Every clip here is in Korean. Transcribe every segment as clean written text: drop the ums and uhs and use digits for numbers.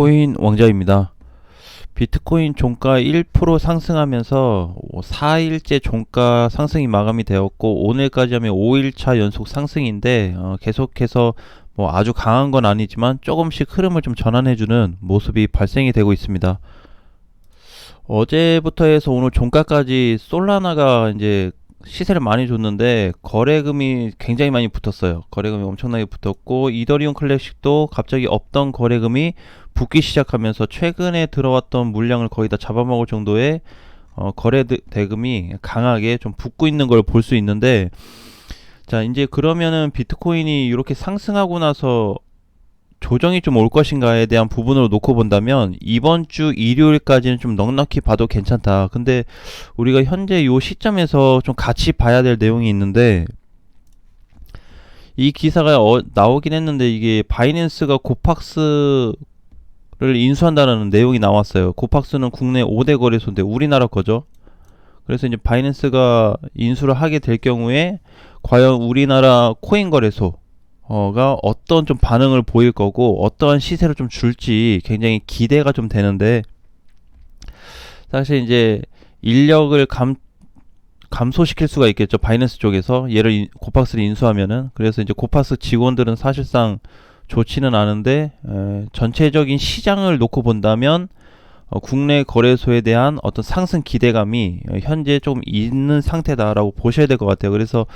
코인 왕자입니다. 비트코인 종가 1% 상승하면서 4일째 종가 상승이 마감이 되었고, 오늘까지 하면 5일차 연속 상승인데 계속해서 아주 강한 건 아니지만 조금씩 흐름을 좀 전환해주는 모습이 발생이 되고 있습니다. 어제부터 해서 오늘 종가까지 솔라나가 이제 시세를 많이 줬는데 거래금이 굉장히 많이 붙었어요. 거래금이 엄청나게 붙었고, 이더리움 클래식도 갑자기 없던 거래금이 붙기 시작하면서 최근에 들어왔던 물량을 거의 다 잡아먹을 정도의 거래 대금이 강하게 좀 붙고 있는 걸 볼 수 있는데, 자, 이제 그러면은 비트코인이 이렇게 상승하고 나서 조정이 좀 올 것인가에 대한 부분으로 놓고 본다면 이번 주 일요일까지는 좀 넉넉히 봐도 괜찮다. 근데 우리가 현재 요 시점에서 좀 같이 봐야 될 내용이 있는데, 이 기사가 나오긴 했는데 이게 바이낸스가 고팍스를 인수한다는 내용이 나왔어요. 고팍스는 국내 5대 거래소인데 우리나라 거죠. 그래서 이제 바이낸스가 인수를 하게 될 경우에 과연 우리나라 코인 거래소 가 어떤 좀 반응을 보일 거고 어떠한 시세를 좀 줄지 굉장히 기대가 좀 되는데, 사실 이제 인력을 감소시킬 수가 있겠죠, 바이낸스 쪽에서. 얘를 고팍스를 인수하면은. 그래서 이제 고팍스 직원들은 사실상 좋지는 않은데, 전체적인 시장을 놓고 본다면 국내 거래소에 대한 어떤 상승 기대감이 현재 좀 있는 상태다라고 보셔야 될 것 같아요. 그래서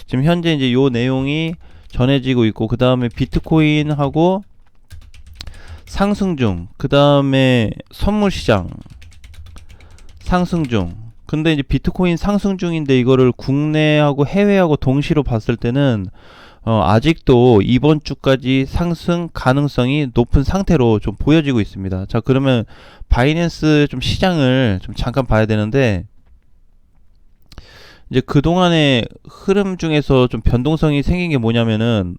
지금 현재 이제 요 내용이 전해지고 있고, 그 다음에 비트코인하고 상승 중, 그 다음에 선물 시장 상승 중. 근데 이제 비트코인 상승 중인데 이거를 국내하고 해외하고 동시로 봤을 때는 아직도 이번 주까지 상승 가능성이 높은 상태로 좀 보여지고 있습니다. 자, 그러면 바이낸스 좀 시장을 좀 잠깐 봐야 되는데, 이제 그동안의 흐름 중에서 좀 변동성이 생긴 게 뭐냐면은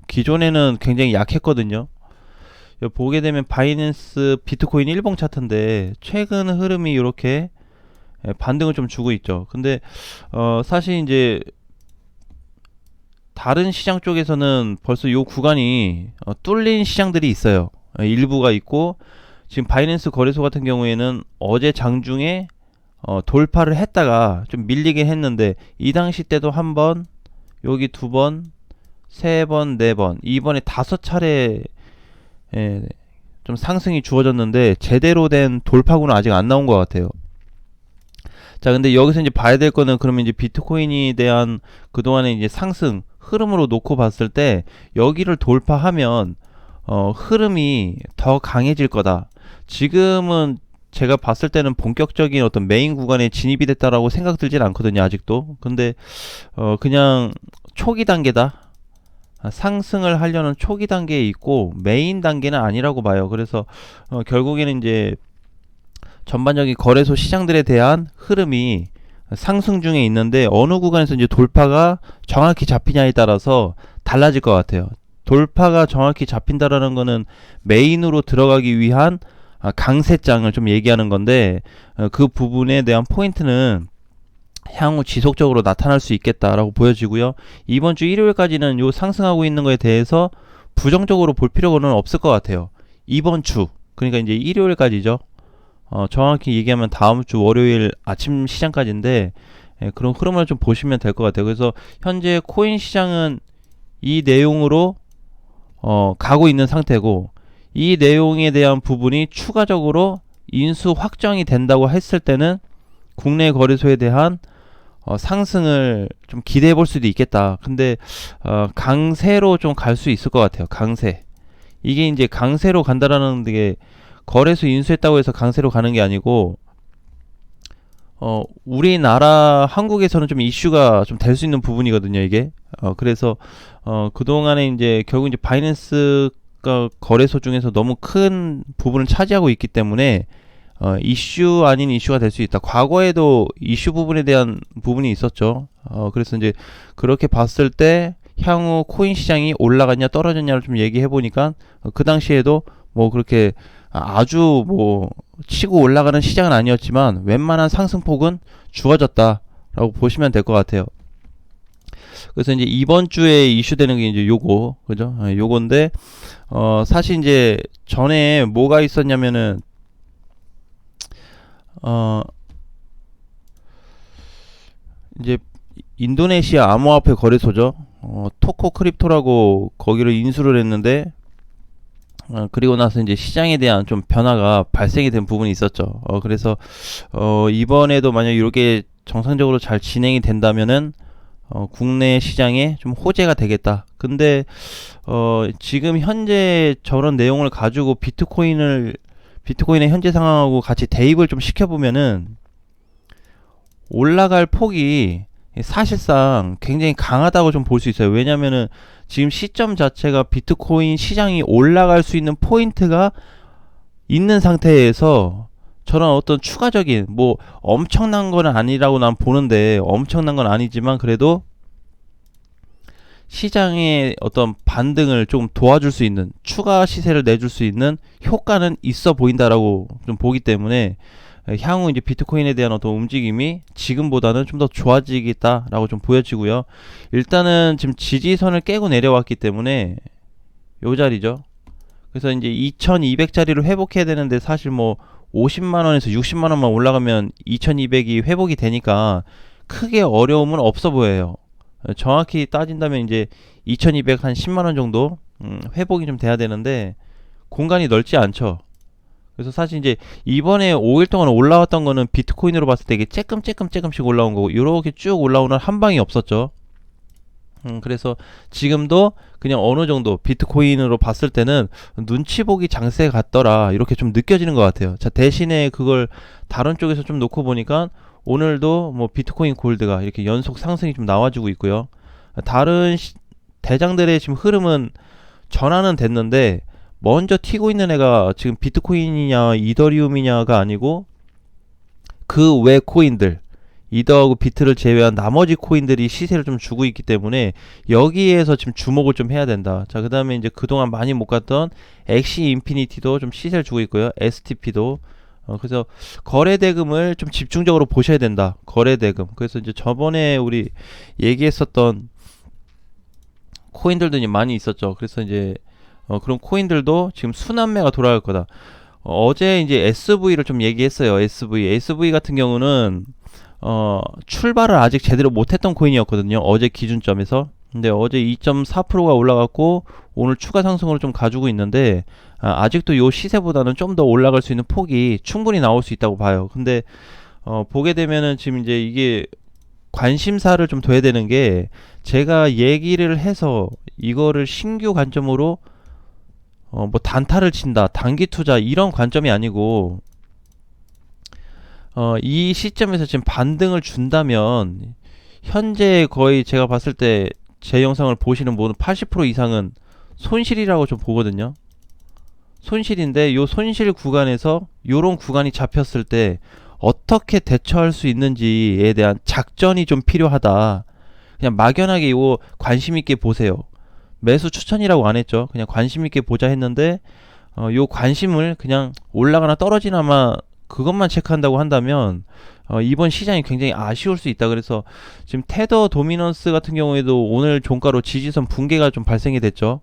기존에는 굉장히 약했거든요. 보게 되면 바이낸스 비트코인 일봉 차트인데 최근 흐름이 이렇게 반등을 좀 주고 있죠. 근데 사실 이제 다른 시장 쪽에서는 벌써 요 구간이 뚫린 시장들이 있어요. 일부가 있고, 지금 바이낸스 거래소 같은 경우에는 어제 장중에 돌파를 했다가 좀 밀리긴 했는데, 이 당시 때도 한 번, 여기 두 번, 세 번, 네 번, 이번에 5차례 좀 상승이 주어졌는데 제대로 된 돌파구는 아직 안 나온 것 같아요. 자, 근데 여기서 이제 봐야 될 거는, 그러면 이제 비트코인에 대한 그동안의 이제 상승 흐름으로 놓고 봤을 때 여기를 돌파하면 흐름이 더 강해질 거다. 지금은 제가 봤을 때는 본격적인 어떤 메인 구간에 진입이 됐다라고 생각 들진 않거든요, 아직도. 근데 그냥 초기 단계다. 상승을 하려는 초기 단계에 있고 메인 단계는 아니라고 봐요. 그래서 결국에는 이제 전반적인 거래소 시장들에 대한 흐름이 상승 중에 있는데, 어느 구간에서 이제 돌파가 정확히 잡히냐에 따라서 달라질 것 같아요. 돌파가 정확히 잡힌다라는 거는 메인으로 들어가기 위한 강세장을 좀 얘기하는 건데, 그 부분에 대한 포인트는 향후 지속적으로 나타날 수 있겠다라고 보여지고요. 이번 주 일요일까지는 요 상승하고 있는 거에 대해서 부정적으로 볼 필요는 없을 것 같아요. 이번 주, 그러니까 이제 일요일까지죠. 정확히 얘기하면 다음 주 월요일 아침 시장까지인데, 그런 흐름을 좀 보시면 될 것 같아요. 그래서 현재 코인 시장은 이 내용으로 가고 있는 상태고, 이 내용에 대한 부분이 추가적으로 인수 확정이 된다고 했을 때는 국내 거래소에 대한 상승을 좀 기대해 볼 수도 있겠다. 근데 강세로 좀 갈 수 있을 것 같아요. 강세. 이게 이제 강세로 간다라는 게 거래소 인수했다고 해서 강세로 가는 게 아니고, 우리나라 한국에서는 좀 이슈가 좀 될 수 있는 부분이거든요, 이게. 그래서 그동안에 이제 결국 이제 바이낸스가 거래소 중에서 너무 큰 부분을 차지하고 있기 때문에 이슈 아닌 이슈가 될 수 있다. 과거에도 이슈 부분에 대한 부분이 있었죠. 그래서 이제 그렇게 봤을 때 향후 코인 시장이 올라갔냐 떨어졌냐를 좀 얘기해 보니까, 그 당시에도 그렇게 아주 치고 올라가는 시장은 아니었지만 웬만한 상승폭은 주어졌다라고 보시면 될 것 같아요. 그래서 이제 이번 주에 이슈되는 게 이제 요거, 그죠? 요건데, 사실 이제 전에 뭐가 있었냐면은, 어, 이제 인도네시아 암호화폐 거래소죠. 토코 크립토라고 거기를 인수를 했는데, 그리고 나서 이제 시장에 대한 좀 변화가 발생이 된 부분이 있었죠. 그래서, 이번에도 만약 이렇게 정상적으로 잘 진행이 된다면은, 국내 시장에 좀 호재가 되겠다. 근데, 지금 현재 저런 내용을 가지고 비트코인의 현재 상황하고 같이 대입을 좀 시켜보면은, 올라갈 폭이 사실상 굉장히 강하다고 좀 볼 수 있어요. 왜냐면은 지금 시점 자체가 비트코인 시장이 올라갈 수 있는 포인트가 있는 상태에서 저런 어떤 추가적인 뭐 엄청난 건 아니라고 난 보는데, 엄청난 건 아니지만 그래도 시장의 어떤 반등을 좀 도와줄 수 있는, 추가 시세를 내줄 수 있는 효과는 있어 보인다라고 좀 보기 때문에, 향후 이제 비트코인에 대한 어떤 움직임이 지금보다는 좀 더 좋아지겠다라고 좀 보여지고요. 일단은 지금 지지선을 깨고 내려왔기 때문에 요 자리죠. 그래서 이제 2200짜리로 회복해야 되는데, 사실 뭐 50만원에서 60만원만 올라가면 2200이 회복이 되니까 크게 어려움은 없어 보여요. 정확히 따진다면 이제 2200 한 10만원 정도 회복이 좀 돼야 되는데, 공간이 넓지 않죠. 그래서 사실 이제 이번에 5일 동안 올라왔던 거는 비트코인으로 봤을 때 이게 조금씩 올라온 거고, 이렇게 쭉 올라오는 한 방이 없었죠. 그래서 지금도 그냥 어느 정도 비트코인으로 봤을 때는 눈치 보기 장세 같더라, 이렇게 좀 느껴지는 것 같아요. 자, 대신에 그걸 다른 쪽에서 좀 놓고 보니까 오늘도 뭐 비트코인 골드가 이렇게 연속 상승이 좀 나와주고 있고요. 다른 대장들의 지금 흐름은 전환은 됐는데, 먼저 튀고 있는 애가 지금 비트코인이냐 이더리움이냐가 아니고 그 외 코인들, 이더하고 비트를 제외한 나머지 코인들이 시세를 좀 주고 있기 때문에 여기에서 지금 주목을 좀 해야 된다. 자, 그 다음에 이제 그동안 많이 못 갔던 엑시 인피니티도 좀 시세를 주고 있고요. STP도. 그래서 거래대금을 좀 집중적으로 보셔야 된다. 거래대금. 그래서 이제 저번에 우리 얘기했었던 코인들도 이제 많이 있었죠. 그래서 이제 그런 코인들도 지금 순환매가 돌아갈 거다. 어제 이제 SV를 좀 얘기했어요. SV 같은 경우는 출발을 아직 제대로 못했던 코인이었거든요. 어제 기준점에서. 근데 어제 2.4%가 올라갔고 오늘 추가 상승으로 좀 가지고 있는데, 아직도 요 시세보다는 좀 더 올라갈 수 있는 폭이 충분히 나올 수 있다고 봐요. 근데 보게 되면은 지금 이제 이게 관심사를 좀 둬야 되는 게, 제가 얘기를 해서 이거를 신규 관점으로 뭐 단타를 친다, 단기 투자 이런 관점이 아니고, 이 시점에서 지금 반등을 준다면 현재 거의 제가 봤을 때 제 영상을 보시는 분은 80% 이상은 손실이라고 좀 보거든요. 손실인데, 요 손실 구간에서 요런 구간이 잡혔을 때 어떻게 대처할 수 있는지에 대한 작전이 좀 필요하다. 그냥 막연하게 이거 관심 있게 보세요. 매수 추천이라고 안 했죠. 그냥 관심 있게 보자 했는데, 요 관심을 그냥 올라가나 떨어지나마 그것만 체크한다고 한다면 이번 시장이 굉장히 아쉬울 수 있다. 그래서 지금 테더 도미넌스 같은 경우에도 오늘 종가로 지지선 붕괴가 좀 발생이 됐죠.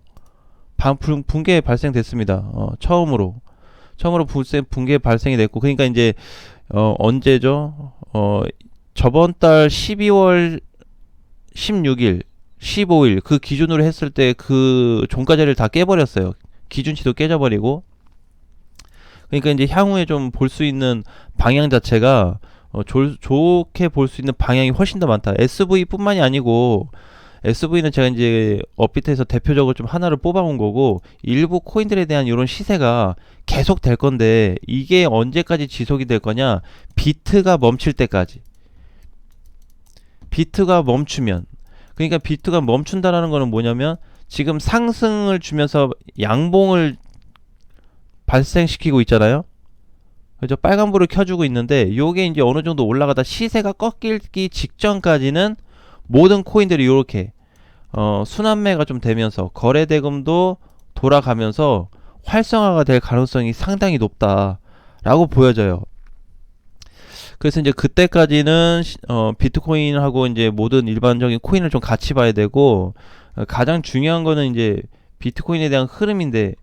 붕괴 발생됐습니다. 처음으로 붕괴 발생이 됐고, 그러니까 이제 언제죠? 저번 달 12월 16일 15일 그 기준으로 했을 때 그 종가제를 다 깨버렸어요. 기준치도 깨져버리고. 그러니까 이제 향후에 좀 볼 수 있는 방향 자체가 좋게 볼 수 있는 방향이 훨씬 더 많다. SV 뿐만이 아니고, SV는 제가 이제 업비트에서 대표적으로 좀 하나를 뽑아온 거고, 일부 코인들에 대한 이런 시세가 계속 될 건데, 이게 언제까지 지속이 될 거냐? 비트가 멈출 때까지. 비트가 멈추면, 그러니까 비트가 멈춘다라는 거는 뭐냐면, 지금 상승을 주면서 양봉을 발생시키고 있잖아요. 그죠? 빨간불을 켜주고 있는데, 요게 이제 어느 정도 올라가다 시세가 꺾이기 직전까지는 모든 코인들이 요렇게 순환매가 좀 되면서 거래대금도 돌아가면서 활성화가 될 가능성이 상당히 높다라고 보여져요. 그래서 이제 그때까지는 비트코인하고 이제 모든 일반적인 코인을 좀 같이 봐야 되고, 가장 중요한 거는 이제 비트코인에 대한 흐름인데,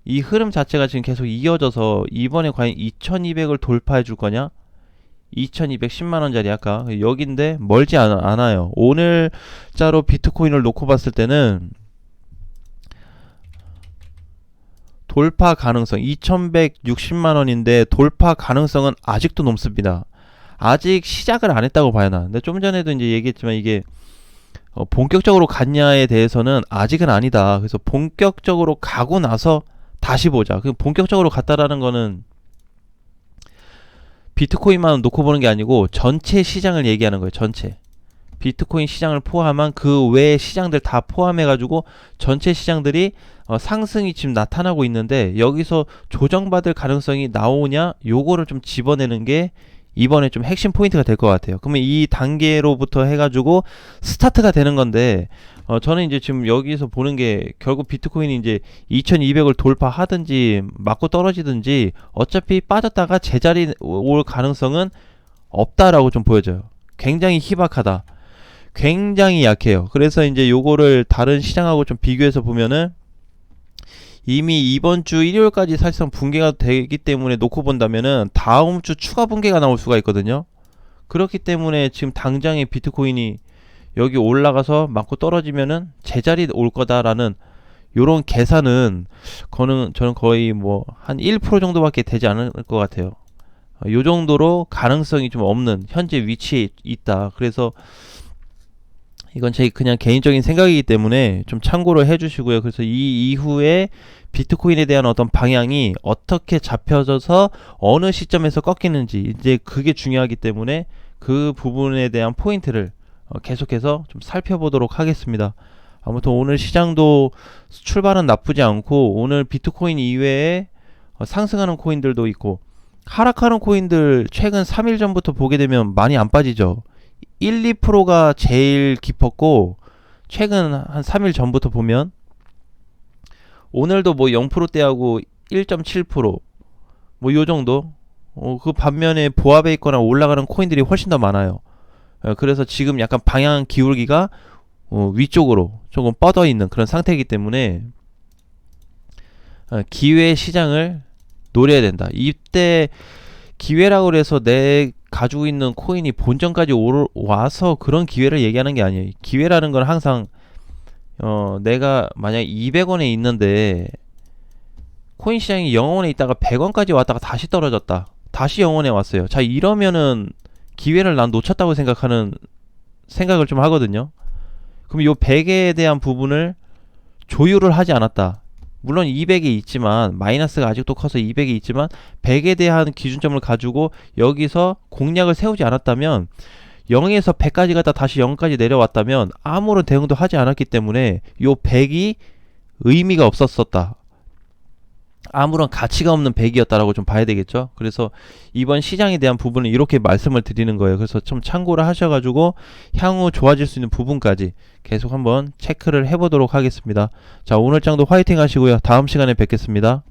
이 흐름 자체가 지금 계속 이어져서 이번에 과연 2200을 돌파해 줄 거냐? 2210만 원짜리 아까 여긴데 멀지 않아요. 오늘자로 비트코인을 놓고 봤을 때는 돌파 가능성 2160만 원인데 돌파 가능성은 아직도 높습니다. 아직 시작을 안 했다고 봐야 하나. 근데 좀 전에도 이제 얘기했지만 이게 본격적으로 갔냐에 대해서는 아직은 아니다. 그래서 본격적으로 가고 나서 다시 보자. 그 본격적으로 갔다라는 거는 비트코인만 놓고 보는 게 아니고 전체 시장을 얘기하는 거예요. 전체. 비트코인 시장을 포함한 그 외의 시장들 다 포함해가지고 전체 시장들이 상승이 지금 나타나고 있는데 여기서 조정받을 가능성이 나오냐 요거를 좀 집어내는 게 이번에 좀 핵심 포인트가 될 것 같아요. 그러면 이 단계로부터 해가지고 스타트가 되는 건데 저는 이제 지금 여기서 보는 게 결국 비트코인이 이제 2200을 돌파하든지 맞고 떨어지든지 어차피 빠졌다가 제자리 올 가능성은 없다라고 좀 보여져요. 굉장히 희박하다. 굉장히 약해요. 그래서 이제 요거를 다른 시장하고 좀 비교해서 보면은 이미 이번 주 일요일까지 사실상 붕괴가 되기 때문에 놓고 본다면은 다음 주 추가 붕괴가 나올 수가 있거든요. 그렇기 때문에 지금 당장에 비트코인이 여기 올라가서 맞고 떨어지면은 제자리 올 거다라는 요런 계산은 저는 거의 뭐 한 1% 정도밖에 되지 않을 것 같아요. 요 정도로 가능성이 좀 없는 현재 위치에 있다. 그래서 이건 제 그냥 개인적인 생각이기 때문에 좀 참고를 해주시고요. 그래서 이 이후에 비트코인에 대한 어떤 방향이 어떻게 잡혀져서 어느 시점에서 꺾이는지 이제 그게 중요하기 때문에 그 부분에 대한 포인트를 계속해서 좀 살펴보도록 하겠습니다. 아무튼 오늘 시장도 출발은 나쁘지 않고 오늘 비트코인 이외에 상승하는 코인들도 있고 하락하는 코인들 최근 3일 전부터 보게 되면 많이 안 빠지죠. 1, 2%가 제일 깊었고 최근 한 3일 전부터 보면 오늘도 뭐 0%대하고 1.7% 뭐 요 정도 그 반면에 보합에 있거나 올라가는 코인들이 훨씬 더 많아요. 그래서 지금 약간 방향 기울기가 위쪽으로 조금 뻗어 있는 그런 상태이기 때문에 기회 시장을 노려야 된다. 이때 기회라고 해서 내 가지고 있는 코인이 본전까지 와서 그런 기회를 얘기하는 게 아니에요. 기회라는 건 항상 내가 만약 200원에 있는데 코인 시장이 0원에 있다가 100원까지 왔다가 다시 떨어졌다. 다시 0원에 왔어요. 자, 이러면은 기회를 난 놓쳤다고 생각을 좀 하거든요. 그럼 요 100에 대한 부분을 조율을 하지 않았다. 물론 200이 있지만 마이너스가 아직도 커서 200이 있지만 100에 대한 기준점을 가지고 여기서 공략을 세우지 않았다면 0에서 100까지 갔다 다시 0까지 내려왔다면 아무런 대응도 하지 않았기 때문에 요 100이 의미가 없었다. 아무런 가치가 없는 100이었다라고 좀 봐야 되겠죠. 그래서 이번 시장에 대한 부분은 이렇게 말씀을 드리는 거예요. 그래서 좀 참고를 하셔가지고 향후 좋아질 수 있는 부분까지 계속 한번 체크를 해보도록 하겠습니다. 자, 오늘 장도 화이팅 하시고요. 다음 시간에 뵙겠습니다.